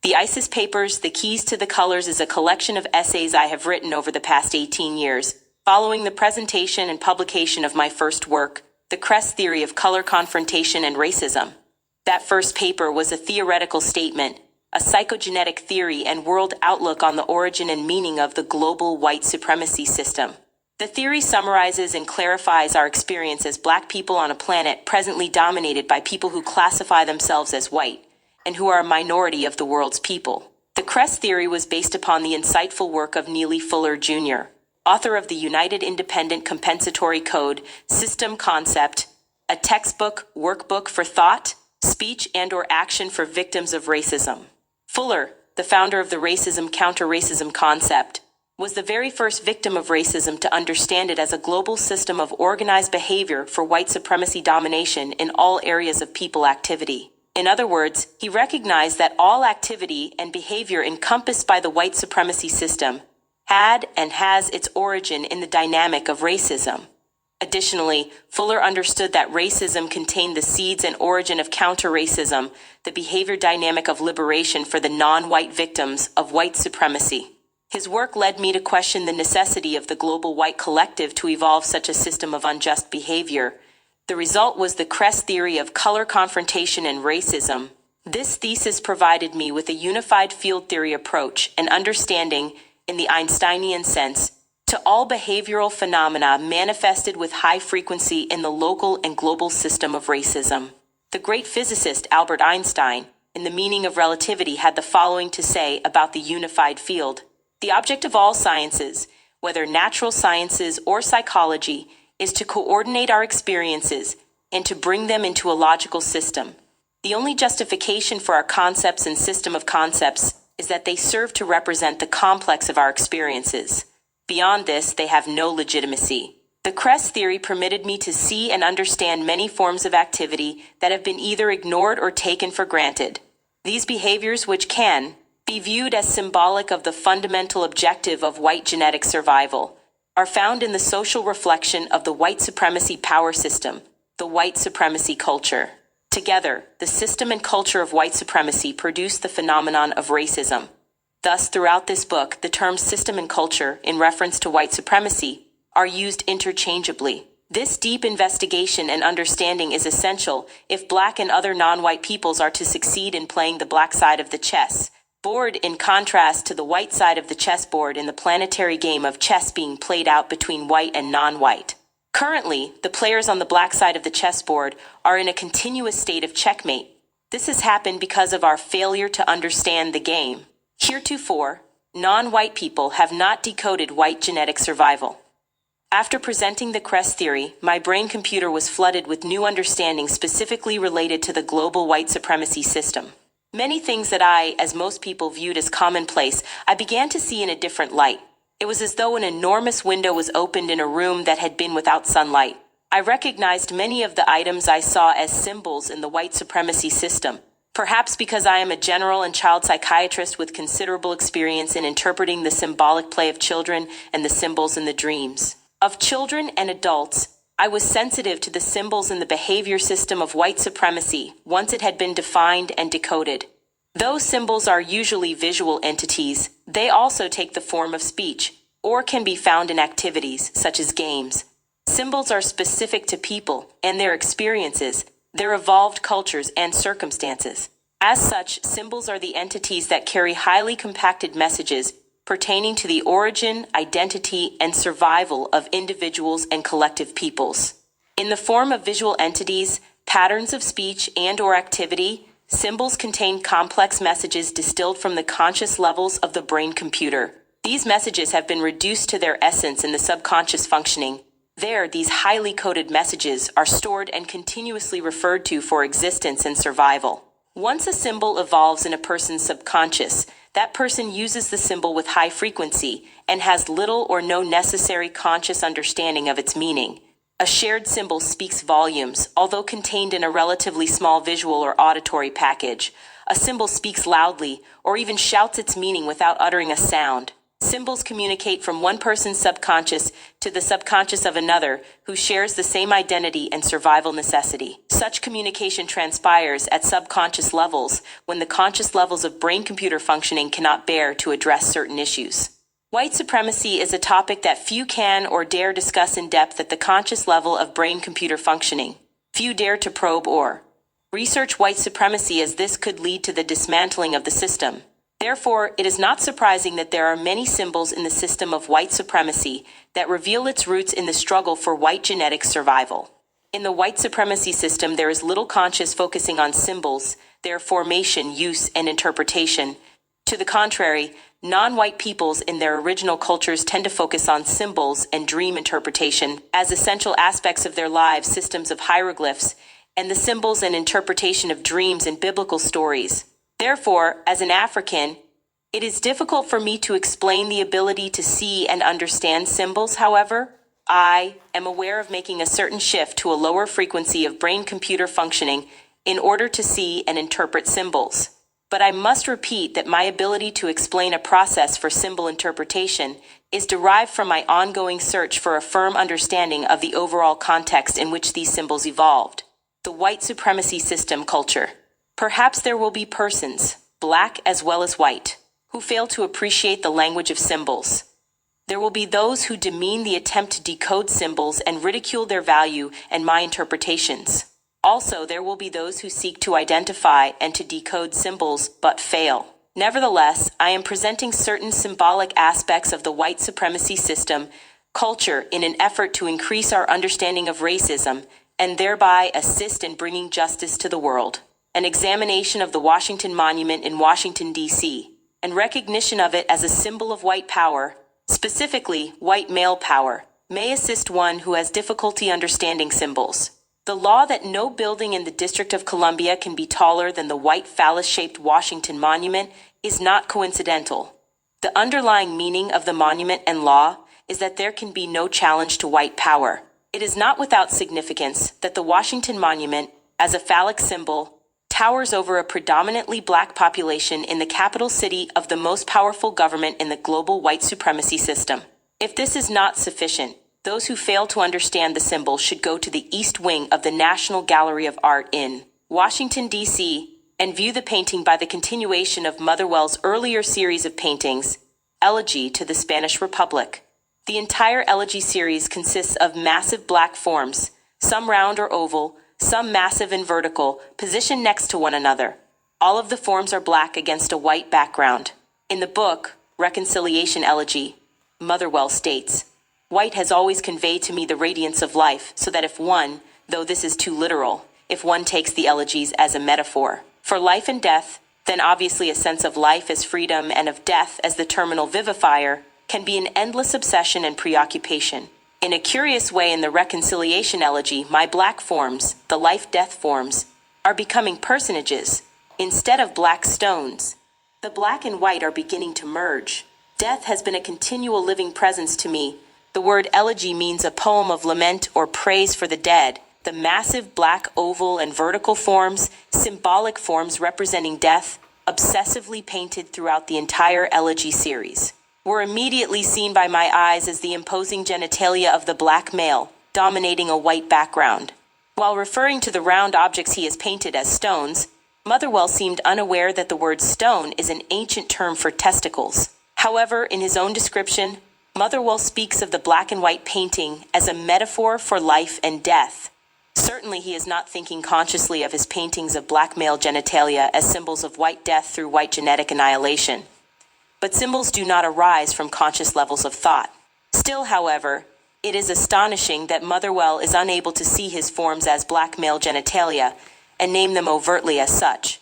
The ISIS Papers, The Keys to the Colors is a collection of essays I have written over the past 18 years, following the presentation and publication of my first work, The Cress Theory of Color Confrontation and Racism. That first paper was a theoretical statement, a psychogenetic theory and world outlook on the origin and meaning of the global white supremacy system. The theory summarizes and clarifies our experience as Black people on a planet presently dominated by people who classify themselves as white, and who are a minority of the world's people. The Cress theory was based upon the insightful work of Neely Fuller, Jr., author of the United Independent Compensatory Code System Concept, a textbook workbook for thought, speech, and/or action for victims of racism. Fuller, the founder of the racism counter-racism concept, was the very first victim of racism to understand it as a global system of organized behavior for white supremacy domination in all areas of people activity. In other words, he recognized that all activity and behavior encompassed by the white supremacy system had and has its origin in the dynamic of racism. Additionally, Fuller understood that racism contained the seeds and origin of counter-racism, the behavior dynamic of liberation for the non-white victims of white supremacy. His work led me to question the necessity of the global white collective to evolve such a system of unjust behavior. The result was the Cress theory of color confrontation and racism. This thesis provided me with a unified field theory approach and understanding, in the Einsteinian sense, to all behavioral phenomena manifested with high frequency in the local and global system of racism. The great physicist Albert Einstein, in The Meaning of Relativity, had the following to say about the unified field. The object of all sciences, whether natural sciences or psychology, is to coordinate our experiences and to bring them into a logical system. The only justification for our concepts and system of concepts is that they serve to represent the complex of our experiences. Beyond this, they have no legitimacy. The Cress theory permitted me to see and understand many forms of activity that have been either ignored or taken for granted. These behaviors, which can be viewed as symbolic of the fundamental objective of white genetic survival, are found in the social reflection of the white supremacy power system, the white supremacy culture. Together, the system and culture of white supremacy produce the phenomenon of racism. Thus, throughout this book, the terms system and culture, in reference to white supremacy, are used interchangeably. This deep investigation and understanding is essential if Black and other non-white peoples are to succeed in playing the Black side of the chess board, in contrast to the white side of the chessboard in the planetary game of chess being played out between white and non-white. Currently, the players on the Black side of the chessboard are in a continuous state of checkmate. This has happened because of our failure to understand the game. Heretofore, non-white people have not decoded white genetic survival. After presenting the Cress theory, my brain computer was flooded with new understanding specifically related to the global white supremacy system. Many things that I, as most people, viewed as commonplace, I began to see in a different light. It was as though an enormous window was opened in a room that had been without sunlight. I recognized many of the items I saw as symbols in the white supremacy system, perhaps because I am a general and child psychiatrist with considerable experience in interpreting the symbolic play of children and the symbols in the dreams of children and adults. I was sensitive to the symbols in the behavior system of white supremacy once it had been defined and decoded. Those symbols are usually visual entities. They also take the form of speech, or can be found in activities such as games. Symbols are specific to people and their experiences, their evolved cultures and circumstances. As such, symbols are the entities that carry highly compacted messages pertaining to the origin, identity, and survival of individuals and collective peoples. In the form of visual entities, patterns of speech and/or activity, symbols contain complex messages distilled from the conscious levels of the brain computer. These messages have been reduced to their essence in the subconscious functioning. There, these highly coded messages are stored and continuously referred to for existence and survival. Once a symbol evolves in a person's subconscious, that person uses the symbol with high frequency and has little or no necessary conscious understanding of its meaning. A shared symbol speaks volumes, although contained in a relatively small visual or auditory package. A symbol speaks loudly or even shouts its meaning without uttering a sound. Symbols communicate from one person's subconscious to the subconscious of another who shares the same identity and survival necessity. Such communication transpires at subconscious levels when the conscious levels of brain-computer functioning cannot bear to address certain issues. White supremacy is a topic that few can or dare discuss in depth at the conscious level of brain-computer functioning. Few dare to probe or research white supremacy, as this could lead to the dismantling of the system. Therefore, it is not surprising that there are many symbols in the system of white supremacy that reveal its roots in the struggle for white genetic survival. In the white supremacy system, there is little conscious focusing on symbols, their formation, use, and interpretation. To the contrary, non-white peoples in their original cultures tend to focus on symbols and dream interpretation as essential aspects of their lives, systems of hieroglyphs, and the symbols and interpretation of dreams and biblical stories. Therefore, as an African, it is difficult for me to explain the ability to see and understand symbols. However, I am aware of making a certain shift to a lower frequency of brain-computer functioning in order to see and interpret symbols. But I must repeat that my ability to explain a process for symbol interpretation is derived from my ongoing search for a firm understanding of the overall context in which these symbols evolved. The white supremacy system culture. Perhaps there will be persons, black as well as white, who fail to appreciate the language of symbols. There will be those who demean the attempt to decode symbols and ridicule their value and my interpretations. Also, there will be those who seek to identify and to decode symbols but fail. Nevertheless, I am presenting certain symbolic aspects of the white supremacy system culture in an effort to increase our understanding of racism and thereby assist in bringing justice to the world. An examination of the Washington Monument in Washington, D.C., and recognition of it as a symbol of white power, specifically white male power, may assist one who has difficulty understanding symbols. The law that no building in the District of Columbia can be taller than the white phallus-shaped Washington Monument is not coincidental. The underlying meaning of the monument and law is that there can be no challenge to white power. It is not without significance that the Washington Monument, as a phallic symbol, towers over a predominantly black population in the capital city of the most powerful government in the global white supremacy system. If this is not sufficient, those who fail to understand the symbol should go to the East Wing of the National Gallery of Art in Washington, D.C., and view the painting by the continuation of Motherwell's earlier series of paintings, Elegy to the Spanish Republic. The entire Elegy series consists of massive black forms, some round or oval, some massive and vertical, positioned next to one another. All of the forms are black against a white background. In the book, Reconciliation Elegy, Motherwell states, "White has always conveyed to me the radiance of life, so that if one, though this is too literal, if one takes the elegies as a metaphor for life and death, then obviously a sense of life as freedom and of death as the terminal vivifier can be an endless obsession and preoccupation. In a curious way, in the Reconciliation Elegy, my black forms, the life-death forms, are becoming personages instead of black stones. The black and white are beginning to merge. Death has been a continual living presence to me. The word elegy means a poem of lament or praise for the dead. The massive black oval and vertical forms, symbolic forms representing death, obsessively painted throughout the entire elegy series, were immediately seen by my eyes as the imposing genitalia of the black male, dominating a white background. While referring to the round objects he has painted as stones, Motherwell seemed unaware that the word stone is an ancient term for testicles. However, in his own description, Motherwell speaks of the black and white painting as a metaphor for life and death. Certainly he is not thinking consciously of his paintings of black male genitalia as symbols of white death through white genetic annihilation. But symbols do not arise from conscious levels of thought. Still, however, it is astonishing that Motherwell is unable to see his forms as black male genitalia and name them overtly as such.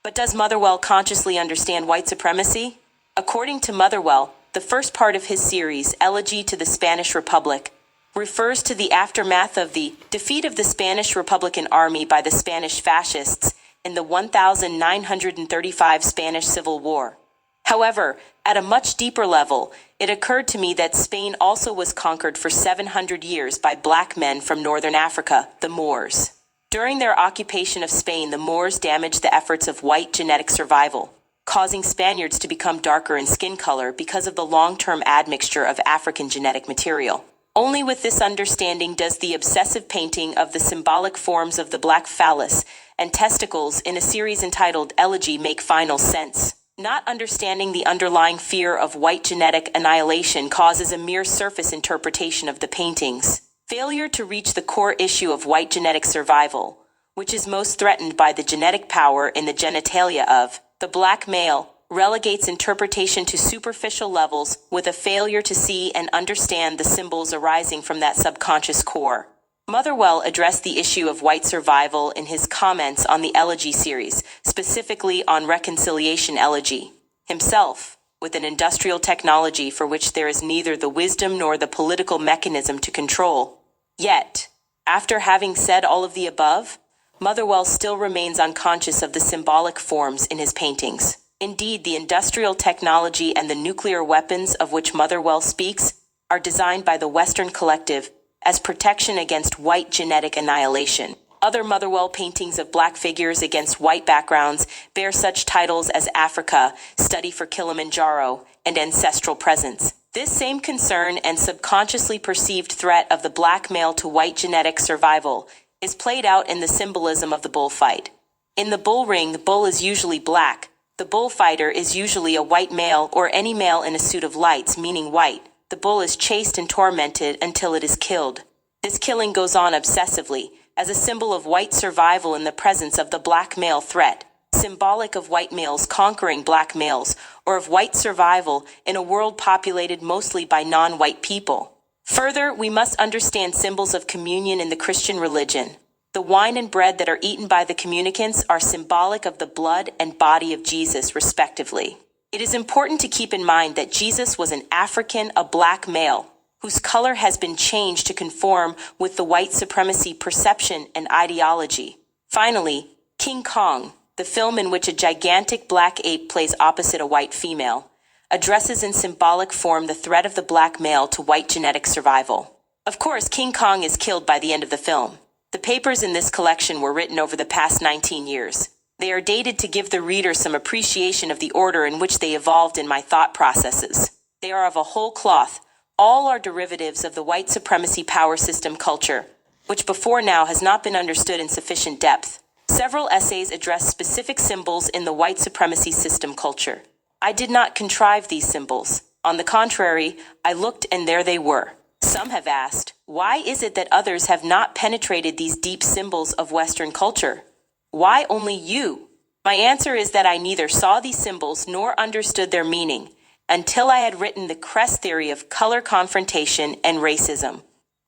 But does Motherwell consciously understand white supremacy? According to Motherwell, the first part of his series, Elegy to the Spanish Republic, refers to the aftermath of the defeat of the Spanish Republican Army by the Spanish fascists in the 1935 Spanish Civil War. However, at a much deeper level, it occurred to me that Spain also was conquered for 700 years by black men from northern Africa, the Moors. During their occupation of Spain, the Moors damaged the efforts of white genetic survival, causing Spaniards to become darker in skin color because of the long-term admixture of African genetic material. Only with this understanding does the obsessive painting of the symbolic forms of the black phallus and testicles in a series entitled Elegy make final sense. Not understanding the underlying fear of white genetic annihilation causes a mere surface interpretation of the paintings. Failure to reach the core issue of white genetic survival, which is most threatened by the genetic power in the genitalia of the black male, relegates interpretation to superficial levels with a failure to see and understand the symbols arising from that subconscious core. Motherwell addressed the issue of white survival in his comments on the Elegy series, specifically on Reconciliation Elegy. Himself, with an industrial technology for which there is neither the wisdom nor the political mechanism to control. Yet, after having said all of the above, Motherwell still remains unconscious of the symbolic forms in his paintings. Indeed, the industrial technology and the nuclear weapons of which Motherwell speaks are designed by the Western collective as protection against white genetic annihilation. Other Motherwell paintings of black figures against white backgrounds bear such titles as Africa, Study for Kilimanjaro, and Ancestral Presence. This same concern and subconsciously perceived threat of the black male to white genetic survival is played out in the symbolism of the bullfight. In the bull ring, the bull is usually black. The bullfighter is usually a white male or any male in a suit of lights, meaning white. The bull is chased and tormented until it is killed. This killing goes on obsessively, as a symbol of white survival in the presence of the black male threat, symbolic of white males conquering black males, or of white survival in a world populated mostly by non-white people. Further, we must understand symbols of communion in the Christian religion. The wine and bread that are eaten by the communicants are symbolic of the blood and body of Jesus, respectively. It is important to keep in mind that Jesus was an African, a black male, whose color has been changed to conform with the white supremacy perception and ideology. Finally, King Kong, the film in which a gigantic black ape plays opposite a white female, addresses in symbolic form the threat of the black male to white genetic survival. Of course, King Kong is killed by the end of the film. The papers in this collection were written over the past 19 years. They are dated to give the reader some appreciation of the order in which they evolved in my thought processes. They are of a whole cloth. All are derivatives of the white supremacy power system culture, which before now has not been understood in sufficient depth. Several essays address specific symbols in the white supremacy system culture. I did not contrive these symbols. On the contrary, I looked and there they were. Some have asked, why is it that others have not penetrated these deep symbols of Western culture? Why only you? My answer is that I neither saw these symbols nor understood their meaning until I had written the Cress theory of color confrontation and racism.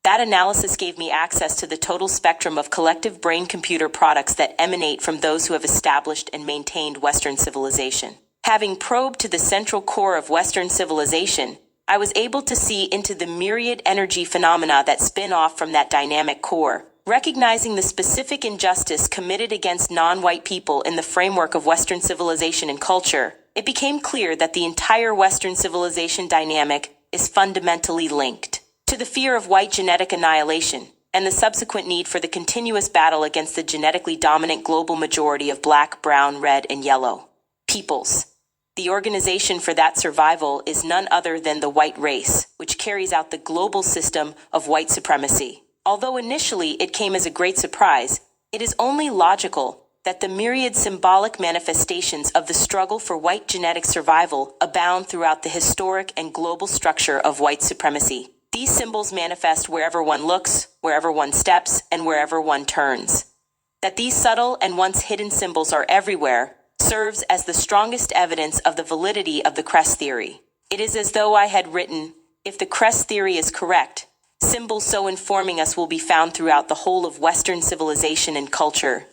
That analysis gave me access to the total spectrum of collective brain-computer products that emanate from those who have established and maintained Western civilization. Having probed to the central core of Western civilization, I was able to see into the myriad energy phenomena that spin off from that dynamic core. Recognizing the specific injustice committed against non-white people in the framework of Western civilization and culture, it became clear that the entire Western civilization dynamic is fundamentally linked to the fear of white genetic annihilation and the subsequent need for the continuous battle against the genetically dominant global majority of black, brown, red, and yellow peoples. The organization for that survival is none other than the white race, which carries out the global system of white supremacy. Although initially it came as a great surprise, it is only logical that the myriad symbolic manifestations of the struggle for white genetic survival abound throughout the historic and global structure of white supremacy. These symbols manifest wherever one looks, wherever one steps, and wherever one turns. That these subtle and once hidden symbols are everywhere serves as the strongest evidence of the validity of the Cress theory. It is as though I had written, if the Cress theory is correct, symbols so informing us will be found throughout the whole of Western civilization and culture.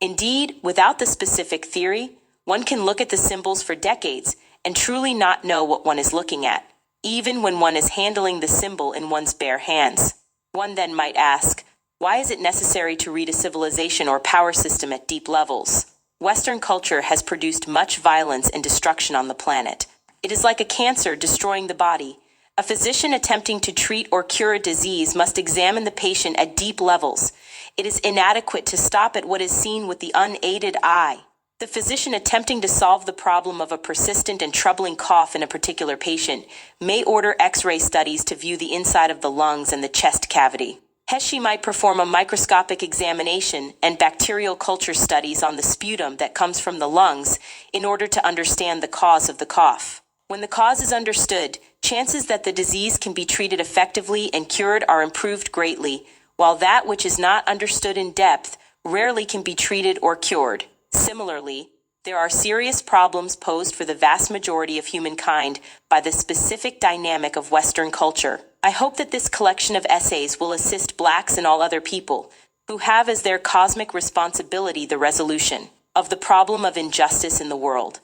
Indeed, without the specific theory, one can look at the symbols for decades and truly not know what one is looking at, even when one is handling the symbol in one's bare hands. One then might ask, why is it necessary to read a civilization or power system at deep levels? Western culture has produced much violence and destruction on the planet. It is like a cancer destroying the body. A physician attempting to treat or cure a disease must examine the patient at deep levels. It is inadequate to stop at what is seen with the unaided eye. The physician attempting to solve the problem of a persistent and troubling cough in a particular patient may order X-ray studies to view the inside of the lungs and the chest cavity. She might perform a microscopic examination and bacterial culture studies on the sputum that comes from the lungs in order to understand the cause of the cough. When the cause is understood, chances that the disease can be treated effectively and cured are improved greatly, while that which is not understood in depth rarely can be treated or cured. Similarly, there are serious problems posed for the vast majority of humankind by the specific dynamic of Western culture. I hope that this collection of essays will assist Blacks and all other people who have as their cosmic responsibility the resolution of the problem of injustice in the world,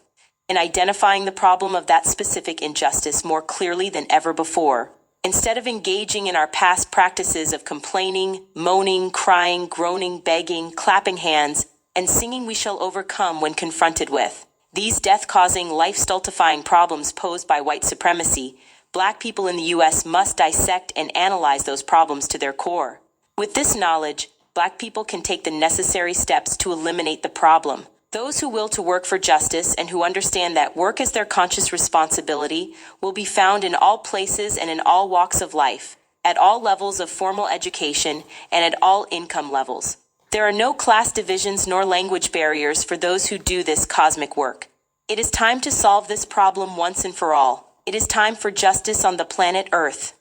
in identifying the problem of that specific injustice more clearly than ever before. Instead of engaging in our past practices of complaining, moaning, crying, groaning, begging, clapping hands, and singing we shall overcome when confronted with these death-causing, life-stultifying problems posed by white supremacy, Black people in the U.S. must dissect and analyze those problems to their core. With this knowledge, Black people can take the necessary steps to eliminate the problem. Those who will to work for justice and who understand that work is their conscious responsibility will be found in all places and in all walks of life, at all levels of formal education and at all income levels. There are no class divisions nor language barriers for those who do this cosmic work. It is time to solve this problem once and for all. It is time for justice on the planet Earth.